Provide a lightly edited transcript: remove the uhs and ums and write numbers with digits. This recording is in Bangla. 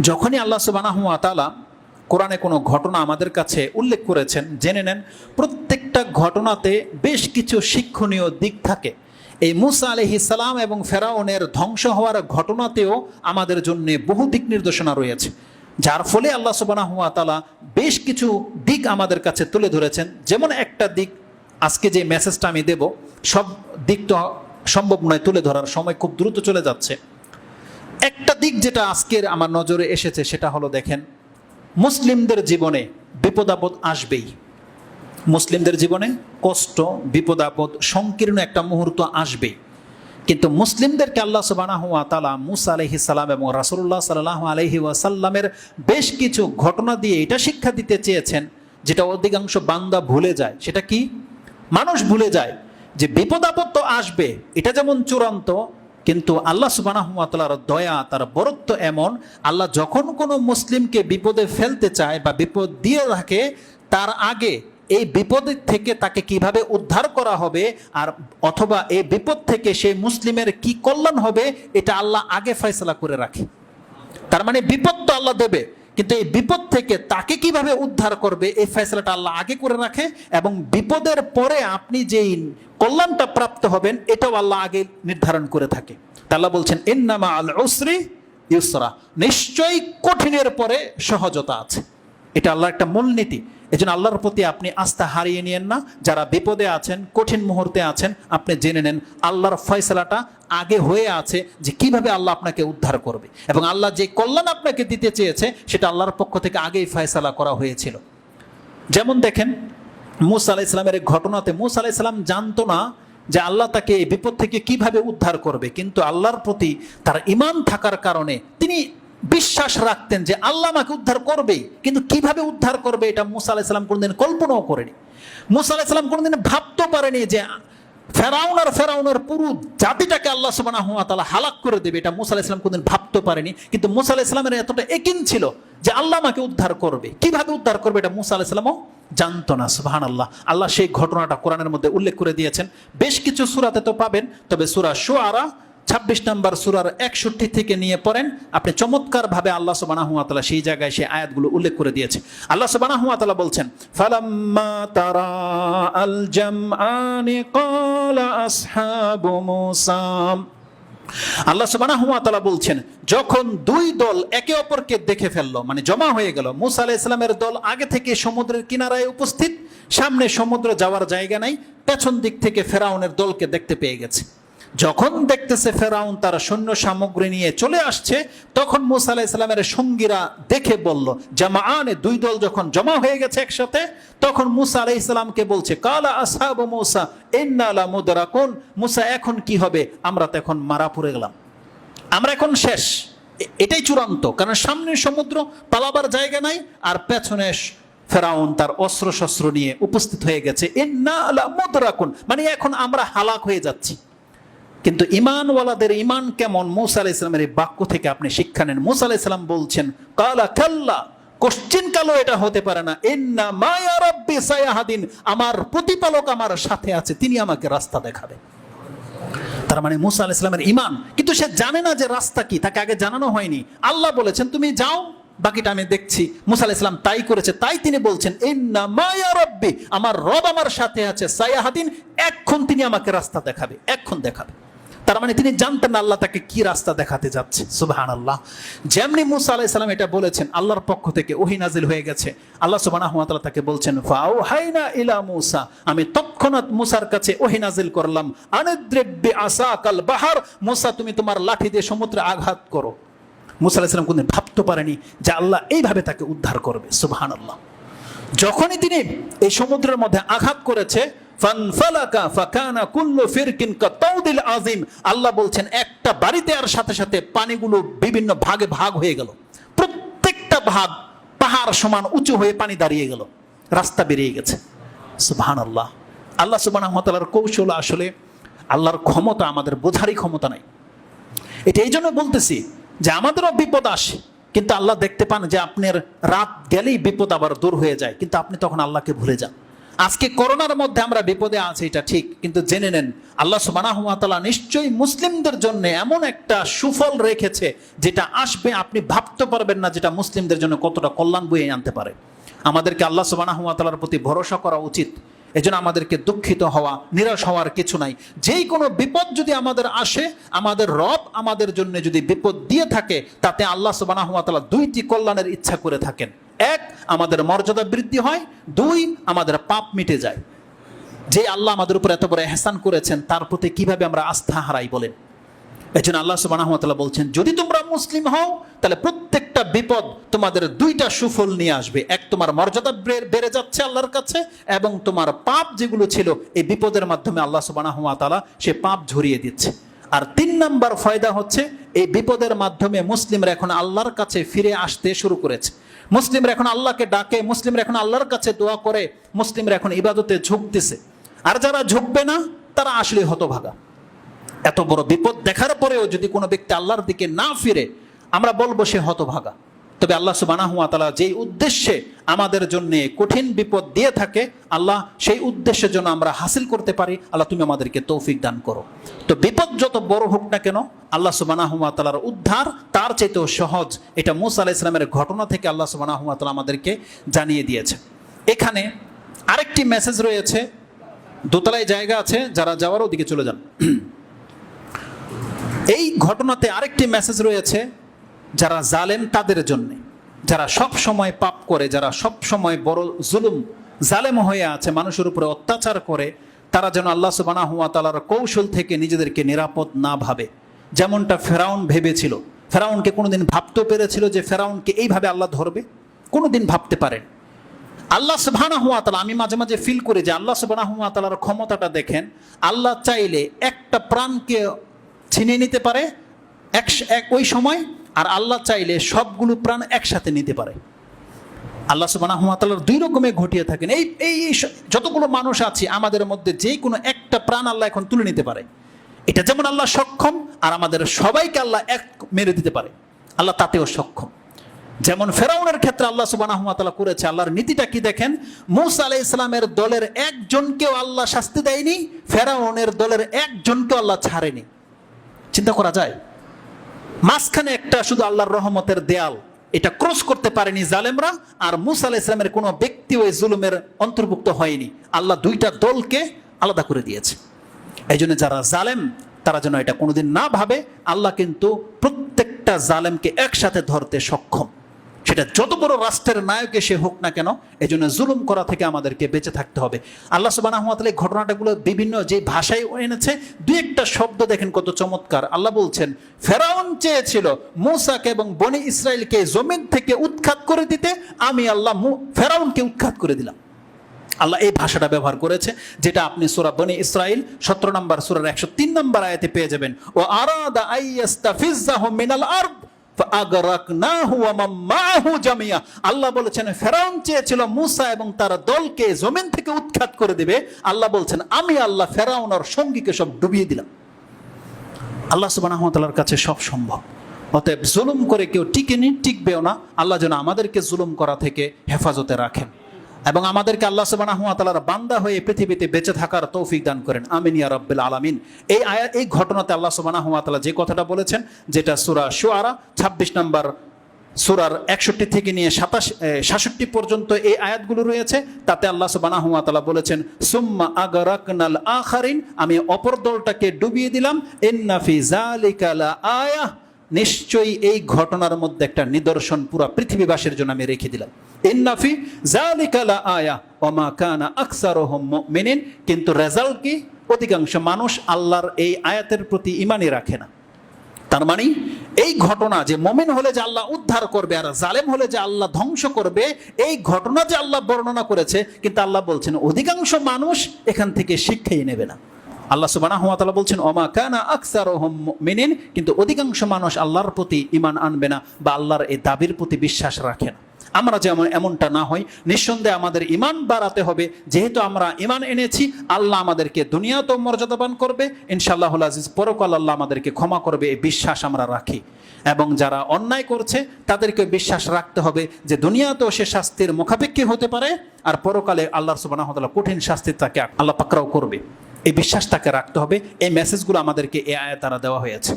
যখনই আল্লাহ সুবহানাহু ওয়া তাআলা কোরআনে কোনো ঘটনা আমাদের কাছে উল্লেখ করেছেন, জেনে নেন প্রত্যেকটা ঘটনাতে বেশ কিছু শিক্ষণীয় দিক থাকে। এই মূসা আলাইহিস সালাম এবং ফেরাউনের ধ্বংস হওয়ার ঘটনাতেও আমাদের জন্য বহু দিক নির্দেশনা রয়েছে, যার ফলে আল্লাহ সুবহানাহু ওয়া তাআলা বেশ কিছু দিক আমাদের কাছে তুলে ধরেছেন। যেমন একটা দিক, আজকে যে মেসেজটা আমি দেব, সব দিক তো সম্ভব নয় তুলে ধরার, সময় খুব দ্রুত চলে যাচ্ছে। একটা দিক যেটা আজকের আমার নজরে এসেছে সেটা হলো, দেখেন, মুসলিমদের জীবনে বিপদ আপদ আসবেই। মুসলিমদের জীবনে কষ্ট, বিপদ আপদ, সংকীর্ণ একটা মুহূর্ত আসবেই। কিন্তু মুসলিমদেরকে আল্লাহ সুবহানাহু ওয়া তাআলা মূসা আলাইহিস সালাম এবং রাসূলুল্লাহ সাল্লাল্লাহু আলাইহি ওয়াসাল্লামের বেশ কিছু ঘটনা দিয়ে এটা শিক্ষা দিতে চেয়েছেন, যেটা অধিকাংশ বান্দা ভুলে যায়। সেটা কি? মানুষ ভুলে যায় যে বিপদ আপদ তো আসবে, এটা যেমন চূড়ান্ত, কিন্তু আল্লাহ সুবহানাহু ওয়া তাআলার দয়া, তার বরত্ব এমন, আল্লাহ যখন কোনো মুসলিমকে বিপদে ফেলতে চায় বা বিপদ দিয়ে রাখে, তার আগে এই বিপদ থেকে তাকে কিভাবে উদ্ধার করা হবে, আর অথবা এই বিপদ থেকে সেই মুসলিমের কি কল্যাণ হবে, এটা আল্লাহ আগে ফয়সালা করে রাখে। তার মানে বিপদ তো আল্লাহ দেবে, কিন্তু এই বিপদ থেকে তাকে কিভাবে উদ্ধার করবে এই ফয়সালাটা আল্লাহ আগে করে রাখে, এবং বিপদের পরে আপনি যেই কল্যাণটা প্রাপ্ত হবেন এটাও আল্লাহ আগে নির্ধারণ করে থাকে। তা আল্লাহ বলছেন, ইন্নামা আল উসরি ইউসরা, নিশ্চয়ই কঠিনের পরে সহজতা আছে। এটা আল্লাহর একটা মূলনীতি। এজন্য আল্লাহর প্রতি আপনি আস্থা হারিয়ে নিয়েন না। যারা বিপদে আছেন, কঠিন মুহূর্তে আছেন, আপনি জেনে নেন আল্লাহর ফয়সালাটা আগে হয়ে আছে যে কিভাবে আল্লাহ আপনাকে উদ্ধার করবে, এবং আল্লাহ যে কল্যাণ আপনাকে দিতে চেয়েছে সেটা আল্লাহর পক্ষ থেকে আগেই ফয়সালা করা হয়েছিল। যেমন দেখেন, মূসা আলাইহিস সালামের ঘটনাতে মূসা আলাইহিস সালাম জানতো না যে আল্লাহ তাকে এই বিপদ থেকে কিভাবে উদ্ধার করবে, কিন্তু আল্লাহর প্রতি তার ঈমান থাকার কারণে তিনি বিশ্বাস রাখতেন যে আল্লাহ আমাকে উদ্ধার করবেই, কিন্তু কিভাবে উদ্ধার করবে এটা মূসা আলাইহিস সালাম কোনোদিন কল্পনাও করেনি। মূসা আলাইহিস সালাম কোনোদিন ভাবতেও পারেনি যে ফেরাউনের পুরো জাতিটাকে আল্লাহ সুবহানাহু ওয়া তাআলা হালাক করে দেবে, এটা মূসা আলাইহিস সালাম কোনোদিন ভাবতে পারেনি। কিন্তু মূসা আলাইহিস সালামের এতটা ইয়াকিন ছিল যে আল্লাহ আমাকে উদ্ধার করবে, কিভাবে উদ্ধার করবে এটা মূসা আলাইহিস সালামও জানতো না। সুবহানাল্লাহ, আল্লাহ সেই ঘটনাটা কোরআনের মধ্যে উল্লেখ করে দিয়েছেন। বেশ কিছু সূরাতে তো পাবেন, তবে সূরা শুআরা 26 নম্বর সূরার 61 থেকে নিয়ে পড়েন, আপনি চমৎকার ভাবে আল্লাহ সুবহানাহু ওয়া তাআলা সেই জায়গায় সেই আয়াতগুলো উল্লেখ করে দিয়েছে। আল্লাহ সুবহানাহু ওয়া তাআলা বলছেন, ফালাম্মা তারা আল জামআনি ক্বালা আসহাবু মূসা, আল্লাহ সুবহানাহু ওয়া তাআলা বলছেন, যখন দুই দল একে অপরকে দেখে ফেললো, মানে জমা হয়ে গেল। মূসা আলাইহিস সালামের দল আগে থেকে সমুদ্রের কিনারায় উপস্থিত, সামনে সমুদ্র যাওয়ার জায়গা নাই, পেছন দিক থেকে ফেরাউনের দলকে দেখতে পেয়ে গেছে। যখন দেখতেছে ফেরাউন তার সৈন্য সামগ্রী নিয়ে চলে আসছে, তখন মূসা আলাইহিস সালামের সঙ্গীরা দেখে বলল, জামাআনে, দুই দল যখন জমা হয়ে গেছে একসাথে, তখন মূসা আলাইহিস সালামকে বলছে, কালা আসহাবু মূসা ইন্না লামুদরাকুন, মূসা এখন কি হবে, আমরা তো এখন মারা পড়ে গেলাম, আমরা এখন শেষ, এটাই চূড়ান্ত। কারণ সামনে সমুদ্র, পালাবার জায়গা নাই, আর পেছনে ফেরাউন তার অস্ত্র শস্ত্র নিয়ে উপস্থিত হয়ে গেছে। ইন্না লামুদরাকুন, মানে এখন আমরা হালাক হয়ে যাচ্ছি। কিন্তু ঈমানওয়ালাদের ঈমান কেমন, মূসা আলাইহিস সালামের এই বাক্য থেকে আপনি শিক্ষা নেন। মূসা আলাইহিস সালাম বলছেন, কালা কাল্লা, কোশ্চিন কালো এটা হতে পারে না, ইন্না মা ইয়া রাব্বি সায়াহাদিন, আমার প্রতিপালক আমার সাথে আছে, তিনি আমাকে রাস্তা দেখাবে। তার মানে মূসা আলাইহিস সালামের ঈমান, কিন্তু সে জানে না যে রাস্তা কি, তাকে আগে জানানো হয়নি। আল্লাহ বলেছেন তুমি যাও, বাকিটা আমি দেখছি। মূসা আলাইহিস সালাম তাই করেছে, তাই তিনি বলছেন, ইন্না মা ইয়া রাব্বি, আমার রব আমার সাথে আছে, সায়াহাদিন, এখন তিনি আমাকে রাস্তা দেখাবে, এখন দেখাবে। তার মানে তিনি জানতেন না আল্লাহ তাকে কি রাস্তা দেখাতে যাচ্ছে। সুবহানাল্লাহ। যেমনি মূসা আলাইহিস সালাম এটা বলেছেন, আল্লাহর পক্ষ থেকে ওহী নাজিল হয়ে গেছে। আল্লাহ সুবহানাহু ওয়া তাআলা তাকে বলছেন, ফাআউহাইনা ইলা মূসা, আমি তৎক্ষণাৎ মূসার কাছে ওহী নাজিল করলাম, আনিদ্রিব বিআসাকাল বাহর, মূসা তুমি তোমার লাঠি দিয়ে সমুদ্রে আঘাত করো। মূসা আলাইহিস সালাম কোনদিন ভাবতে পারেনি যে আল্লাহ এইভাবে তাকে উদ্ধার করবে। সুবহানাল্লাহ। যখনই তিনি এই সমুদ্রের মধ্যে আঘাত করেছে, ফানফালাকা ফাকানা কুল্লু ফিরকিন কাতাউদিল আযীম, আল্লাহ বলছেন একটা বাড়িতে আর সাথে সাথে পানিগুলো বিভিন্ন ভাগে ভাগ হয়ে গেল, প্রত্যেকটা ভাগ পাহাড় সমান উঁচু হয়ে পানি দাঁড়িয়ে গেল, রাস্তা বেরিয়ে গেছে। সুবহানাল্লাহ। আল্লাহ সুবহানাহু ওয়া তাআলার কৌশল, আসলে আল্লাহর ক্ষমতা আমাদের বোঝারই ক্ষমতা নাই। এটা এই জন্য বলতেছি যে আমাদেরও বিপদ আসে, কিন্তু আল্লাহ দেখতে পান যে আপনার রাত গেলেই বিপদ আবার দূর হয়ে যায়, কিন্তু আপনি তখন আল্লাহকে ভুলে যান। আজকে করোনার মধ্যে আমরা বিপদে আছি, এটা ঠিক, কিন্তু জেনে নেন আল্লাহ সুবহানাহু ওয়া তাআলা নিশ্চয়ই মুসলিমদের জন্য এমন একটা সুফল রেখেছে যেটা আসবে আপনি ভাবতে পারবেন না, যেটা মুসলিমদের জন্য কতটা কল্যাণ বয়ে আনতে পারে। আমাদেরকে আল্লাহ সুবহানাহু ওয়া তাআলার প্রতি ভরসা করা উচিত। এজন্য আমাদেরকে দুঃখিত হওয়া, নিরাশ হওয়ার কিছু নাই। যেই কোনো বিপদ যদি আমাদের আসে, আমাদের রব আমাদের জন্য যদি বিপদ দিয়ে থাকে, তাতে আল্লাহ সুবহানাহু ওয়া তাআলা দুইটি কল্যাণের ইচ্ছা করে থাকেন। এক, আমাদের মর্যাদা বৃদ্ধি হয়, দুই, আমাদের পাপ মিটে যায়। যে আল্লাহ আমাদের উপর এত বড় ইহসান করেছেন, তার প্রতি কিভাবে আমরা আস্থা হারাই বলেন? এজন্য আল্লাহ সুবহানাহু ওয়া তাআলা বলছেন, যদি তোমরা মুসলিম হও তাহলে প্রত্যেকটা বিপদ তোমাদের দুইটা সুফল নিয়ে আসবে। এক, তোমার মর্যাদা বেড়ে যাচ্ছে আল্লাহর কাছে, এবং তোমার পাপ যেগুলো ছিল এই বিপদের মাধ্যমে আল্লাহ সুবহানাহু ওয়া তাআলা সে পাপ ঝরিয়ে দিচ্ছে। আর 3 নাম্বার ফায়দা হচ্ছে, এই বিপদের মাধ্যমে মুসলিমরা এখন আল্লাহর কাছে ফিরে আসতে শুরু করেছে। মুসলিমরা এখন আল্লাহকে ডাকে, মুসলিমরা এখন আল্লাহর কাছে দোয়া করে, মুসলিমরা এখন ইবাদতে ঝুঁকতেছে। আর যারা ঝুঁকবে না তারা আসলে হতভাগা। এত বড় বিপদ দেখার পরেও যদি কোনো ব্যক্তি আল্লাহর দিকে না ফিরে, আমরা বলবো সে হতভাগা। তবে আল্লাহ সুবহানাহু ওয়া তাআলা যেই উদ্দেশ্যে আমাদের জন্য কঠিন বিপদ দিয়ে থাকে, আল্লাহ সেই উদ্দেশ্যের জন্য আমরা হাসিল করতে পারি। আল্লাহ তুমি আমাদেরকে তৌফিক দান করো। তো বিপদ যত বড় হোক না কেন, আল্লাহ সুবহানাহু ওয়া তাআলার উদ্ধার তার চাইতেও সহজ। এটা মূসা আলাইহিস সালামের ঘটনা থেকে আল্লাহ সুবহানাহু ওয়া তাআলা আমাদেরকে জানিয়ে দিয়েছে। এখানে আরেকটি মেসেজ রয়েছে, দোতলায় জায়গা আছে, যারা যাওয়ার ওদিকে চলে যান। এই ঘটনাতে আরেকটি মেসেজ রয়েছে, যারা জালেম তাদের জন্য, যারা সব সময় পাপ করে, যারা সব সময় বড় জালেম হয়ে আছে, মানুষের উপরে অত্যাচার করে, তারা যেন আল্লাহ সুবহানাহু ওয়া তাআলার কৌশল থেকে নিজেদেরকে নিরাপদ না ভাবে। যেমনটা ফেরাউন ভেবেছিল। ফেরাউনকে কোনোদিন ভাবতে পেরেছিল যে ফেরাউনকে এইভাবে আল্লাহ ধরবে? কোনোদিন ভাবতে পারেন। আল্লাহ সুবহানাহু ওয়া তাআলা, আমি মাঝে মাঝে ফিল করি যে আল্লাহ সুবহানাহু ওয়া তাআলার ক্ষমতাটা দেখেন। আল্লাহ চাইলে একটা প্রাণকে ছিনিয়ে নিতে পারে ওই সময়, আর আল্লাহ চাইলে সবগুলো প্রাণ একসাথে নিতে পারে। আল্লাহ সুবহানাহু ওয়া তাআলা দুই রকমে ঘটিয়ে থাকেন। এই যতগুলো মানুষ আছে আমাদের মধ্যে যে কোনো একটা প্রাণ আল্লাহ এখন তুলে নিতে পারে। এটা যেমন আল্লাহ সক্ষম, আর আমাদের সবাইকে আল্লাহ এক মেরে দিতে পারে, আল্লাহ তাতেও সক্ষম। যেমন ফেরাউনের ক্ষেত্রে আল্লাহ সুবহানাহু ওয়া তাআলা করেছে। আল্লাহর নীতিটা কি দেখেন, মূসা আলাইহিস সালামের দলের একজনকেও আল্লাহ শাস্তি দেয়নি, ফেরাউনের দলের একজনকেও আল্লাহ ছাড়েনি। চিন্তা করা যায়? মাঝখানে একটা শুধু আল্লাহর রহমতের দেয়াল, এটা ক্রস করতে পারেনি জালেমরা, আর মূসা আলাইহিস সালামের কোনো ব্যক্তি ওই জুলুমের অন্তর্ভুক্ত হয়নি। আল্লাহ দুইটা দলকে আলাদা করে দিয়েছে। এই জন্য যারা জালেম তারা যেন এটা কোনোদিন না ভাবে, আল্লাহ কিন্তু প্রত্যেকটা জালেমকে একসাথে ধরতে সক্ষম, সেটা যত বড় রাষ্ট্রের নায়ক সে হোক না কেন। এই জন্য জুলুম করা থেকে আমাদেরকে বেঁচে থাকতে হবে। আল্লাহ সুবহানাহু ওয়া তাআলা ঘটনাটাগুলো বিভিন্ন যে ভাষায় এনেছে, দুই একটা শব্দ দেখেন কত চমৎকার। আল্লাহ বলছেন, ফেরাউন চেয়েছিল মূসাকে এবং বনি ইসরাইলকে জমিন থেকে উৎখাত করে দিতে, আমি আল্লাহ ফেরাউনকে উৎখাত করে দিলাম। আল্লাহ এই ভাষাটা ব্যবহার করেছে, যেটা আপনি সূরা বনি ইসরাইল 17 নম্বর সূরার 103 নম্বর আয়াতে পেয়ে যাবেন। ও আরাদা আইয়াস্তাফিজ্জাহুম মিনাল আরদ ফাআগরাকনাহু ওয়া মান মাআহু জামিয়া। আল্লাহ বলেছেন ফেরাউন চেয়েছিল মূসা এবং তার দলকে জমিন থেকে উৎখাত করে দিবে। আল্লাহ বলছেন আমি আল্লাহ ফেরাউন আর সঙ্গীকে সব ডুবিয়ে দিলাম। আল্লাহ সুবহানাহু ওয়া তাআলার কাছে সব সম্ভব। অতএব জুলুম করে কেউ টিকবেও না। আল্লাহ যেন আমাদেরকে জুলুম করা থেকে হেফাজতে রাখেন, এবং আমাদেরকে আল্লাহ সুবহানাহু ওয়া তাআলার বান্দা হয়ে পৃথিবীতে বেঁচে থাকার তৌফিক দান করেন। আমিন ইয়া রাব্বিল আলামিন। এই ঘটনাতে আল্লাহ সুবহানাহু ওয়া তাআলা যে কথাটা বলেছেন, যেটা সূরা শুআরা 26 নম্বর সূরার 61 থেকে নিয়ে 67 পর্যন্ত এই আয়াতগুলো রয়েছে, তাতে আল্লাহ সুবহানাহু ওয়া তাআলা বলেছেন, সুম্মা আগরাকনাল আখারিন, আমি অপর দলটাকে ডুবিয়ে দিলাম। ইন্না ফি যালিকা লাআয়াহ, নিশ্চয়ই এই ঘটনার মধ্যে একটা নিদর্শন পুরো পৃথিবীবাসীর জন্য আমি রেখে দিলাম। ইন্না ফি যালিকা লাআয়া ওয়া মা কানা আকসারুহুম মুমিনিন, কিন্তু রেজাল্ট কি? অধিকাংশ মানুষ আল্লাহর এই আয়াতের প্রতি ঈমানই রাখে না। তার মানে এই ঘটনা যে মুমিন হলে যে আল্লাহ উদ্ধার করবে আর জালেম হলে যে আল্লাহ ধ্বংস করবে, এই ঘটনা যে আল্লাহ বর্ণনা করেছে, কিন্তু আল্লাহ বলছেন অধিকাংশ মানুষ এখান থেকে শিক্ষাই নেবে না। আল্লাহ সুবহানাহু ওয়া তাআলা বলছেন ওয়া মা কানা আকসারুহুম মুমিনিন, কিন্তু অধিকাংশ মানুষ আল্লাহর প্রতি ঈমান আনবে না বা আল্লাহর এই দাবির প্রতি বিশ্বাস রাখে না। আমরা যেমন এমনটা না হই, নিঃসন্দেহে আমাদের ঈমান বাড়াতে হবে। যেহেতু আমরা ঈমান এনেছি, আল্লাহ আমাদেরকে দুনিয়াতেও মর্যাদাবান করবে, ইনশাআল্লাহুল আজিজ পরকাল আল্লাহ আমাদেরকে ক্ষমা করবে, এই বিশ্বাস আমরা রাখি। এবং যারা অন্যায় করছে তাদেরকে বিশ্বাস রাখতে হবে যে দুনিয়াতেও সে শাস্তির মুখাপেক্ষী হতে পারে, আর পরকালে আল্লাহ সুবহানাহু ওয়া তাআলা কঠিন শাস্তি তাকে আল্লাহ পাকড়াও করবে। এই বিশ্বাসটাকে রাখতে হবে। এই মেসেজগুলো আমাদেরকে এ আয়াত দ্বারা দেওয়া হয়েছে।